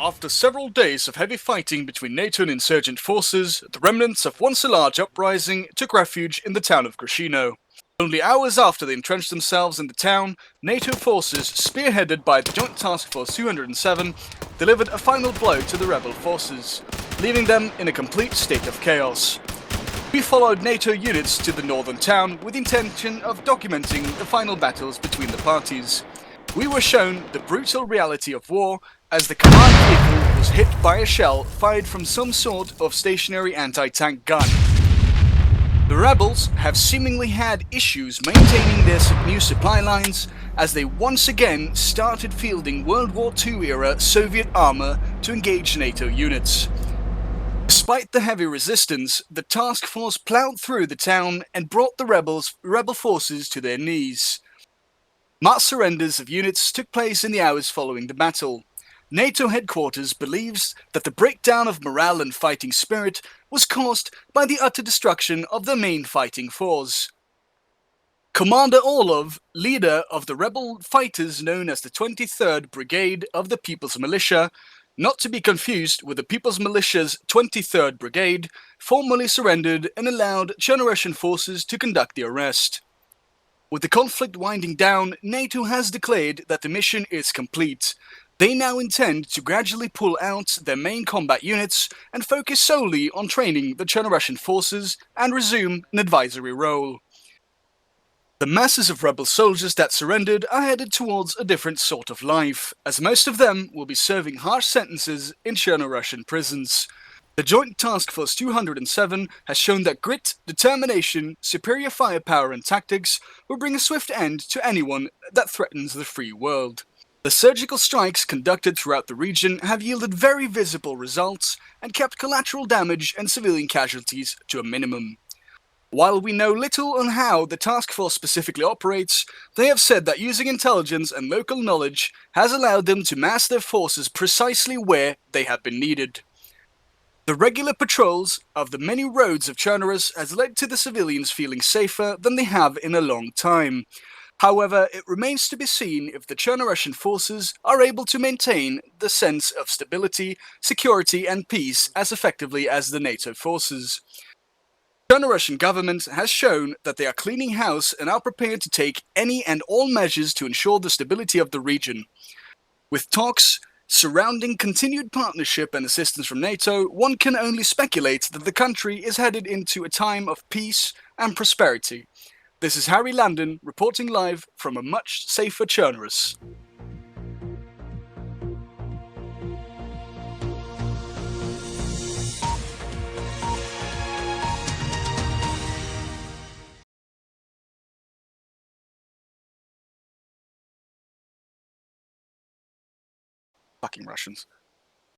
After several days of heavy fighting between NATO and insurgent forces, the remnants of once a large uprising took refuge in the town of Grishino. Only hours after they entrenched themselves in the town, NATO forces, spearheaded by the Joint Task Force 207, delivered a final blow to the rebel forces, leaving them in a complete state of chaos. We followed NATO units to the northern town with the intention of documenting the final battles between the parties. We were shown the brutal reality of war as the command vehicle was hit by a shell fired from some sort of stationary anti-tank gun. The rebels have seemingly had issues maintaining their new supply lines as they once again started fielding World War II-era Soviet armor to engage NATO units. Despite the heavy resistance, the task force plowed through the town and brought the rebel forces to their knees. Mass surrenders of units took place in the hours following the battle. NATO headquarters believes that the breakdown of morale and fighting spirit was caused by the utter destruction of the main fighting force. Commander Orlov, leader of the rebel fighters known as the 23rd Brigade of the People's Militia, not to be confused with the People's Militia's 23rd Brigade, formally surrendered and allowed Chernarus forces to conduct the arrest. With the conflict winding down, NATO has declared that the mission is complete. They now intend to gradually pull out their main combat units and focus solely on training the Chernarus forces and resume an advisory role. The masses of rebel soldiers that surrendered are headed towards a different sort of life, as most of them will be serving harsh sentences in Chernarus prisons. The Joint Task Force 207 has shown that grit, determination, superior firepower and tactics will bring a swift end to anyone that threatens the free world. The surgical strikes conducted throughout the region have yielded very visible results and kept collateral damage and civilian casualties to a minimum. While we know little on how the task force specifically operates, they have said that using intelligence and local knowledge has allowed them to mass their forces precisely where they have been needed. The regular patrols of the many roads of Chernarus has led to the civilians feeling safer than they have in a long time. However, it remains to be seen if the Chernarus forces are able to maintain the sense of stability, security and peace as effectively as the NATO forces. The Chernarus government has shown that they are cleaning house and are prepared to take any and all measures to ensure the stability of the region. With talks surrounding continued partnership and assistance from NATO, one can only speculate that the country is headed into a time of peace and prosperity. This is Harry Landon reporting live from a much safer Chernarus. Fucking Russians.